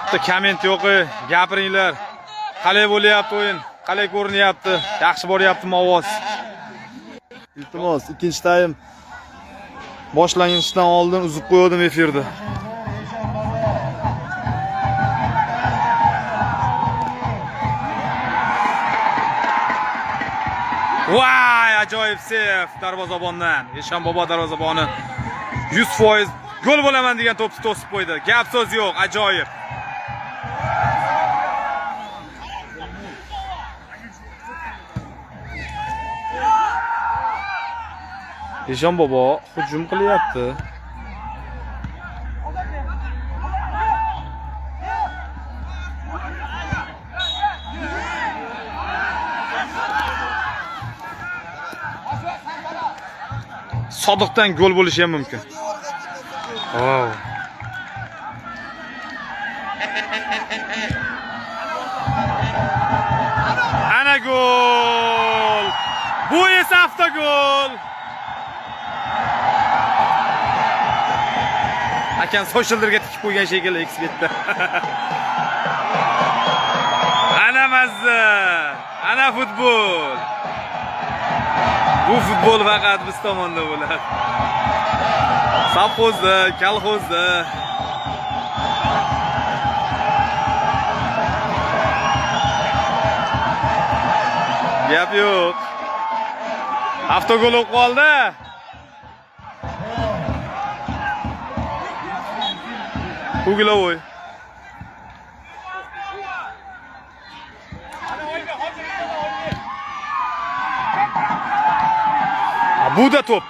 Bitta komment yo'q, gapiringlar. Qalay bo'lyapti o'yin? Qalay ko'rinyapti? Yaxshi boryaptimi ovoz? Iltimos, ikkinchi taym boshlanishdan oldin uzib qo'ydim efirda. Vay, ajoyib sev darvozabondan. Eshon bobo darvozaboni 100% gol bo'laman degan to'pni to'sib qo'ydi. Gap so'z yo'q, ajoyib. Eshon bobo hujum qilyapti. Sodiqdan gol bo'lishi ham mumkin. Wow. Ana gol. Bu esa avtogol. Hakan sociallarga tikib qo'ygan shekilli X-betda. Ana mazza. Ana futbol. Bu futbol faqat biz tomonda bo'ladi. Savxozda, kolxozda. Gap yo'q. Avtogol o'q qoldi. Ugilovoy. Bu da top.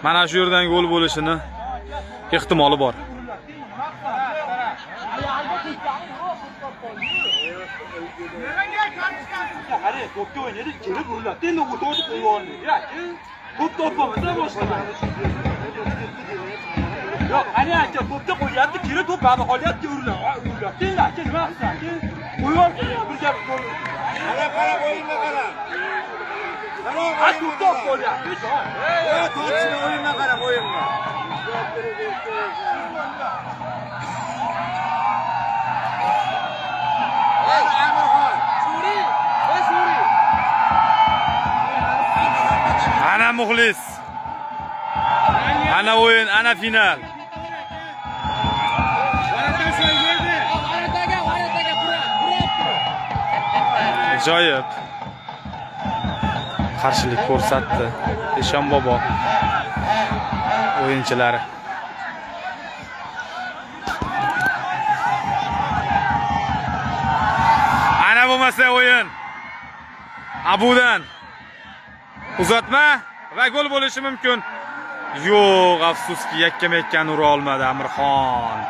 Mana shu yerdan gol bo'lishini ehtimoli bor. Hadi topga oynadı, kelib uriladi. Endi u to'sib qo'yibdi. Ya, top topmasa boshqa. Yo'q, ana aka topga qo'yapti, kelib top bani qolyapti, uriladi. Endi aka nima qilsin? Qo'yibdi, bir gap bo'ldi. Qara o'yinga qara. Ha, top qo'yapti. To'pchini o'yinga qara, o'yinga. Ana muxlis. Ana o'yin, ana final. Ajoyib. Qarshilik ko'rsatdi Eshon bobo o'yinchilari. Ana bo'lmasa o'yin. Abudan uzatma va gol bo'lishi mumkin. Yo'q, afsuski yakkama-yakkan ura olmadi Amirxon.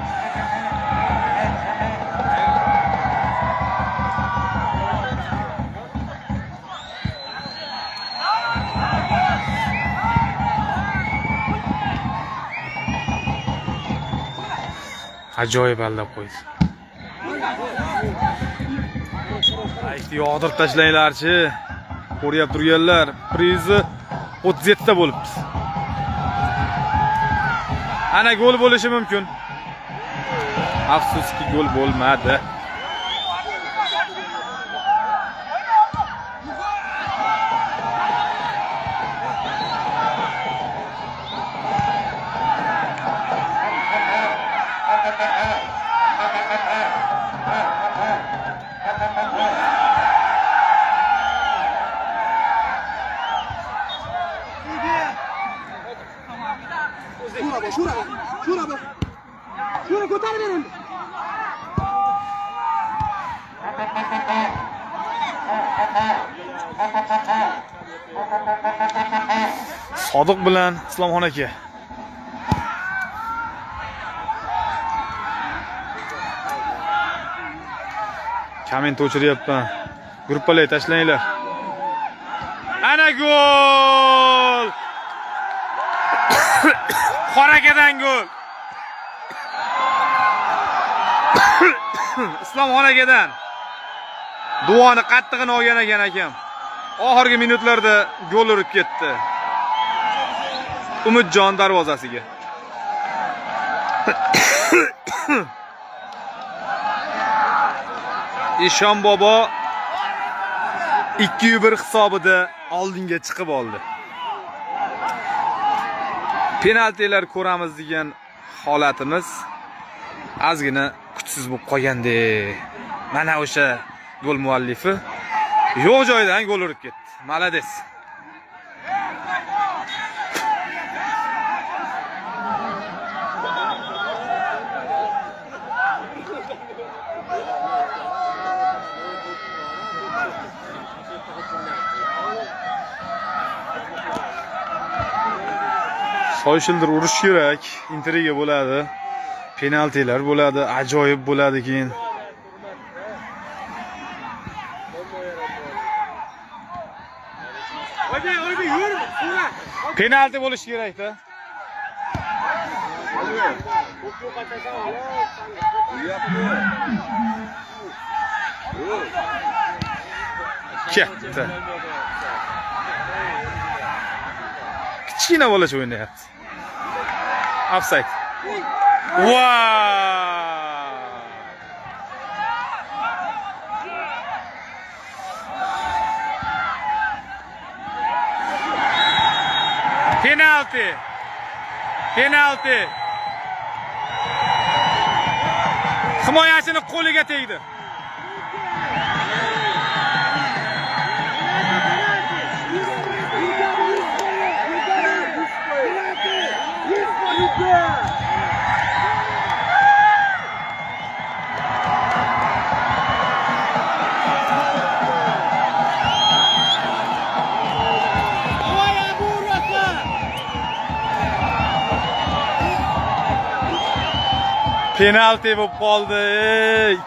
Ajoyib aldab qo'ydi. Aytdi, yog'dirib tashlanglar-chi. Ko'ryap turganlar, prizi 37 ta bo'libdi. Ana gol bo'lishi mumkin. Afsuski gol bo'lmadi. Şuna kotar verin. Sodiq bilan Islomxon aka. Komment o'chiryapman. Gruppalay tashlanglar. Ana gol! Qorakadan gol. Islomxon akadan duoni qattig'ini olgan ekan akam. oxirgi minutlarda gol urib ketdi. Umidjon darvozasiga. Eshon bobo 2-1 hisobida oldinga chiqib oldi. Penaltilar ko'ramiz degan holatimiz ozgina kuchsiz bo'lib qolgandi. Mana o'sha gol muallifi yo'q joydan gol urib ketdi. Malades. Soyshildir urish kerak, intriga bo'ladi, penaltilar bo'ladi, ajoyib bo'ladi keyin. Penalti bo'lish kerak-da. Ketdi. Kichkina bola o'ynayapti. Offside. Wow! Penalti. Penalti. Himoyachini qo'liga tegdi. Penalti bo'lib qoldi.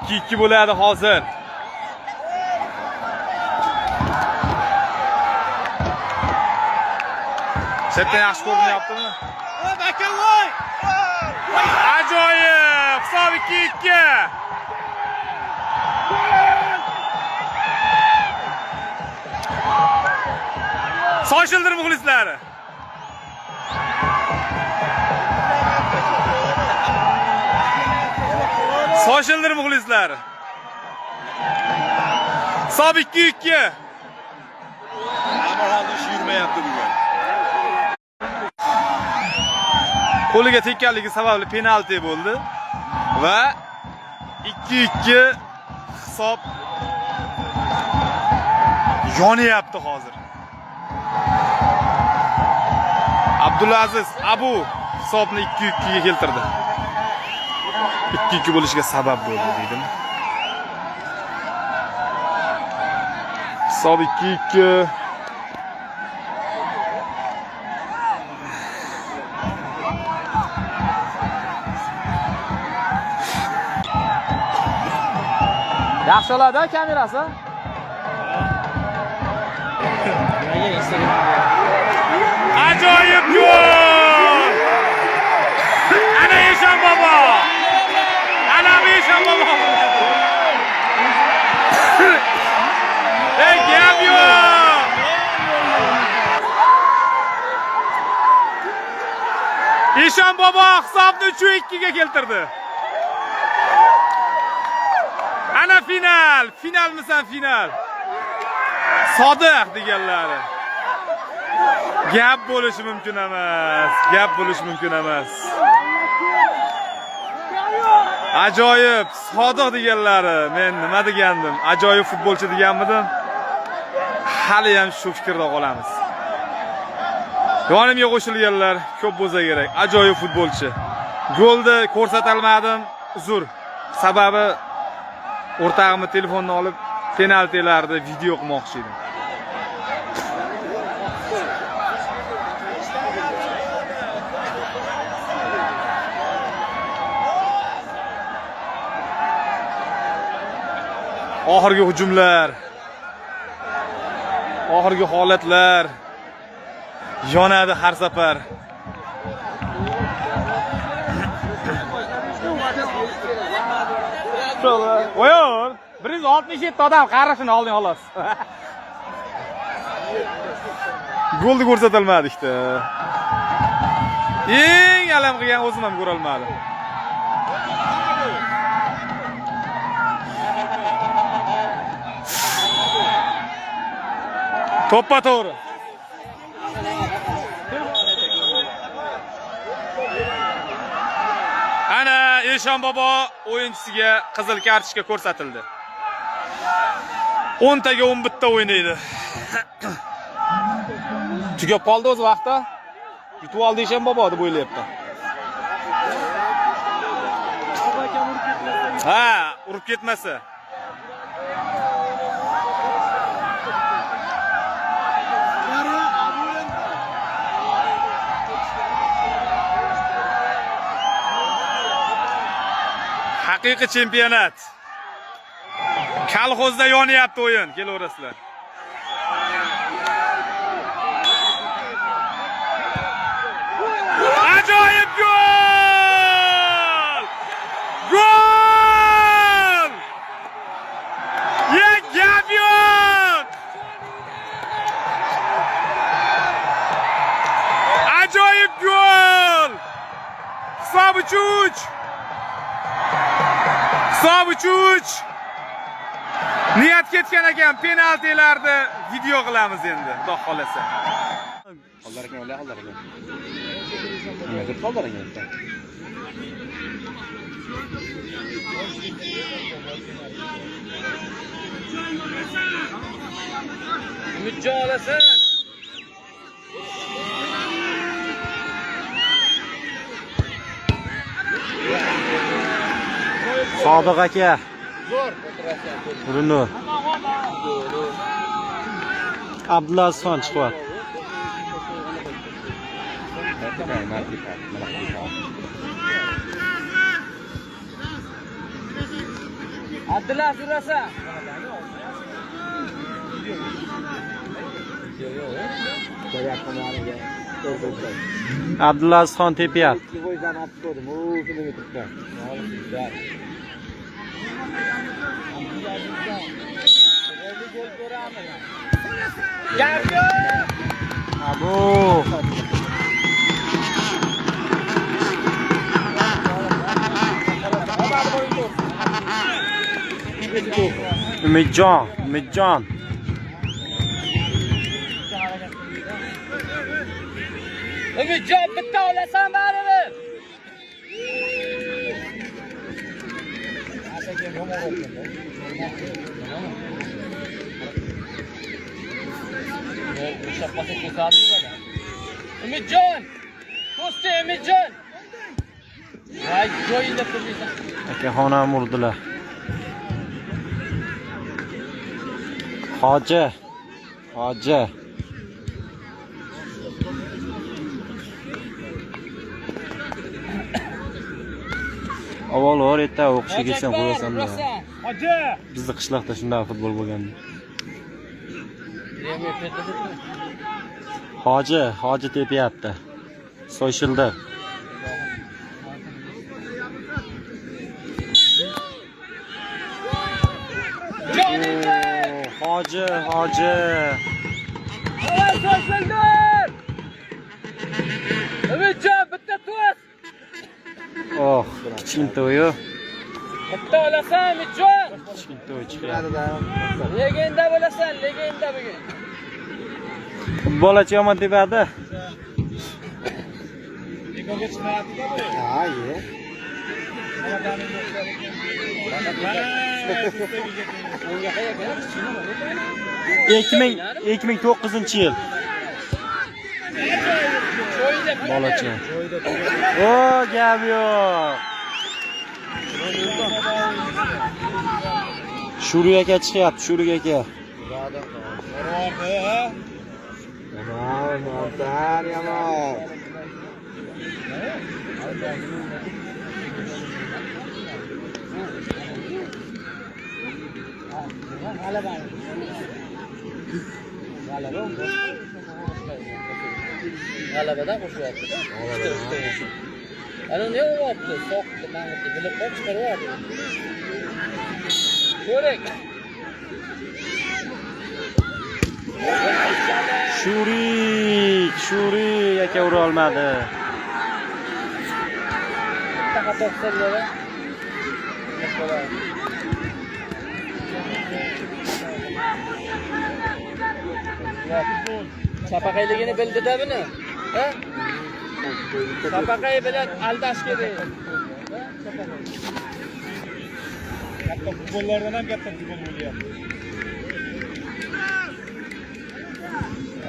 2-2 bo'ladi hozir. Chetdan yaxshi ko'rinyaptimi? Ajoyib! Hisob 2-2. Soyshildir muxlislari. Soyshildir muxlislari. Hisob 2-2. Amarxon ish yurmayapti bugun. Qo'liga tekkanligi sababli penalti bo'ldi va 2-2 hisob yonyapti hozir. Abdulaziz Abu hisobni 2-2 ga keltirdi. 2-2 bo'lishiga sabab bo'ldi dedim. Hisob 2-2. Yaxshi oladi kamerasi. Ajoyib gol! Ana Eshon bobo. Ana Eshon bobo. Ey gap yo'q. Eshon bobo hisobni 3-2 ga keltirdi. Ana final, finalmisan final. Sodiq deganlari. Gap bo'lishi mumkin emas. Gap bo'lishi mumkin emas. Ajoyib, Sodiq deganlari. Men nima degandim? Ajoyib futbolchi deganmidim? Hali ham shu fikrda qolamiz. Yonimga qo'shilganlar ko'p bo'lsa kerak. Ajoyib futbolchi. Golni ko'rsatolmadim, uzr. Sababi o'rtog'imni telefonni olib penaltilarni video qilmoqchi edim. Oxirgi hujumlar, oxirgi holatlar yonadi har safar. O'yin 167 odam qarashini olding xolos. Golni ko'rsatilmadi-da. Eng alam qilgan o'zim ham ko'ra olmadim. To'ppa to'g'ri. Ana Eshon bobo o'yinchisiga qizil kartochka ko'rsatildi. 10 taga 11 ta o'ynaydi. Tugab qoldi o'z vaqtda. Yutib oldi Eshon bobo deb o'ylayapti. Ha, urib ketmasa. Haqiqiy chempionat. Kolxozda yonyapti o'yin, kelaverasizlar. Ajoyib gol! Gol! Gap yo'q! Ajoyib gol! Hisob 3-3. Hisob 3-3. Niyat ketgan ekan, penaltilarni video qilamiz endi, xudo xolasa. Qo'llariga o'la, qo'llariga. Nima deb qo'llariga o'tdi? Umidjon olasan. Sodiq aka. Urinur. Abdulazizxon chiqyapti. Abdulaziz urasan. Abdulazizxon tepyapti. Abo. Umidjon. Umidjon bitta olasan baribir. Umidjon! Do'sti Umidjon! Voy, joyingda turmaysan. Akaxonam urdilar. Hoji. Avvalroq erta o'qishga ketsam qo'yasan-da. Hoji! Bizning qishloqda shunday futbol bo'lgandi. Hoji tepyapti. So'yshildi. Hoji. Umidjon bitta to'p. Oh, kichkinto'yu. Bitta olasan Umidjon. Kichkinto'y chiqyapti. Legenda bo'lasan, legenda bugun. Futbolchi yomon tepadi. Ligaga chiqmayapti-da bu. Ha, ye. 2009-yil. Bolachi. O, gap yo'q. Shuri aka chiqyapti, Shuri aka. G'alabadan qo'shyapti. Ana ne bo'lyapti? Soqdi, mang'itni bilib qo'yib chiqaryapti. Ko'rak. Shuri Shuri aka ura olmadi. Chapaqayligini bildida buni. Ha? Chapaqay bilan aldash kerak. Katta futbollardan ham katta futbol bo'lyapti.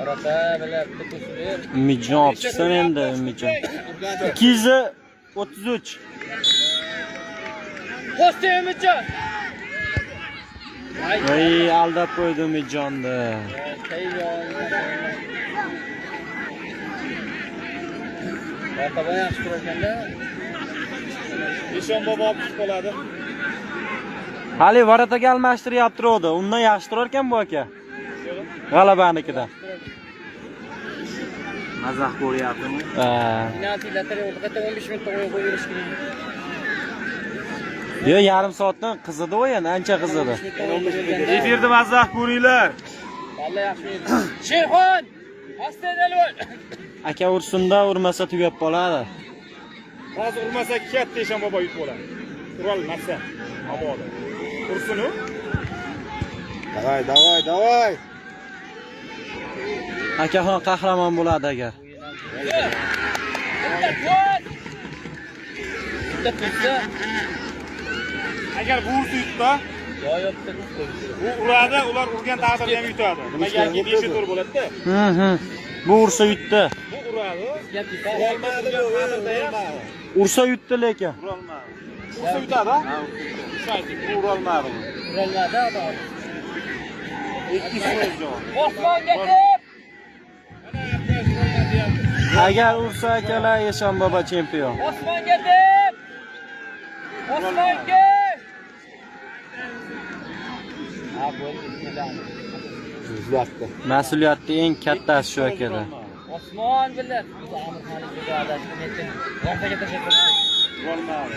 Arata bilan bitusib. Umidjon olib chiqsam endi Umidjon. 233. Qo'shdi Umidjon. Voy, aldab qo'ydi Umidjonni. Taban yaxshi turganda. Eshon bobo olib chiqib qoladi. Hali varataga almashtiryapti ro'di. Undan yaxshi turar ekan bu aka. G'alabanikida. Mazax ko'ryaptimi? Penaltilar o'rtada 15 minutda o'yin qo'yilish kerak. Yo, yarim soatdan qizidi o'yin, ancha qizidi. Efirda mazax ko'ringlar. Vallahi yaxshi. Sheyxon, astadal bo'l. Aka ursinda, urmasa tugab qoladi. Hozir urmasa katta Eshon bobo yutib oladi. Urolmasa, havoda. Ursin u. Davay. Akaxon qahramon bo'ladi agar. Agar bu ursa yutsa, u uradi, ular urgan taqdirda ham yutadi. Nimagaki beshi to'g'ri bo'ladi-da. Bu ursa yutdi. Bu uradi. Urolmadi bu taqdirda ham. Ursa yutdi lekin. Urolmadi. Ursa yutadi, ha? Bu urolmadi. Urolmadi adam. 200 jon. Osmonga deb. Agar ursa akalar Eshon bobo chempion. Osmonga deb. Osmonga. Ha, bo'ldi. Mas'uliyatni eng kattasi shu akada. Osmon bilan Amirxonga adashib netdim. Ortaga tashlab qo'ydi. Urolmadi.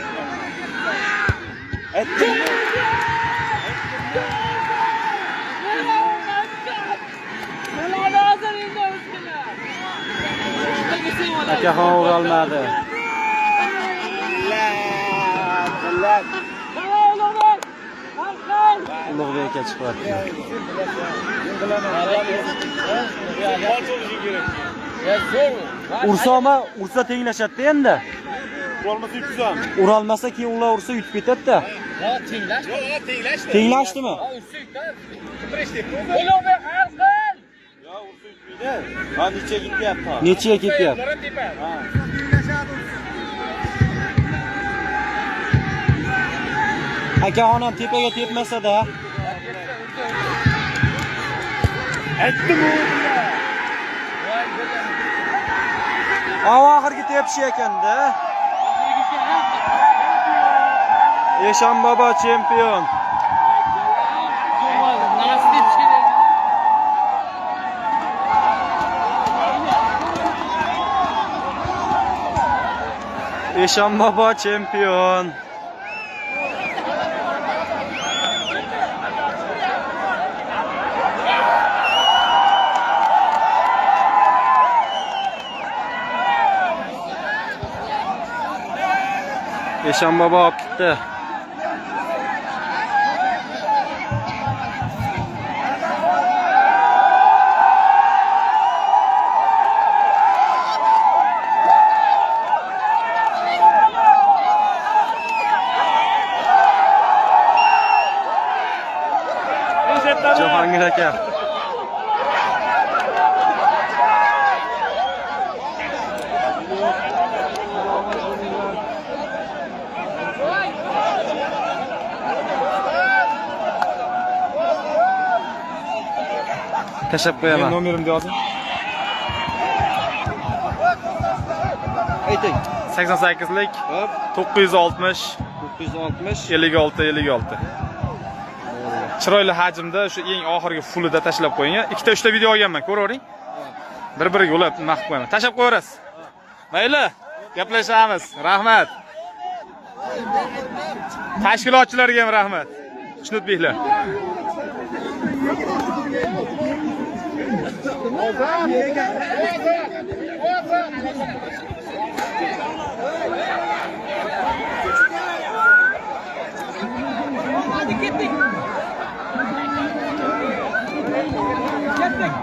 Akaxon ura olmadi. Ulug'bekka chiqyapti. Ursa tenglashadi endi. Urolmasa yutsa. Urolmasa keyin ular ursa yutib ketadi-da. Ha, tenglashdi. Tenglashdimi? Ha, ursa yutadi. Ulug'bek har xil. Yo, ursa yutmaydi. Ha, necha ketyapti? Nechiga ketyapti? Akaxon ham tepaga tepmasa-da. Aytdim u. Oxirgi tepishi ekanda. Eshon bobo chempion. Eshon bobo chempion. Eshon bobo olib ketdi. Jahongir aka. Tashab qo'yaman. Nomerimni yozing. Ayting. 88lik Hop, 960 960. 56. Chiroyli hajmda shu eng oxirgi fullida tashlab qo'ying. Ikkita 3ta video olganman, ko'ravering. Bir-biriga ulab naqd qo'yaman. Tashab qo'yarasiz. Mayli, gaplashamiz. Rahmat. Tashkilotchilarga ham rahmat. Xushnudbeklar. Hadi gittik. Gittik.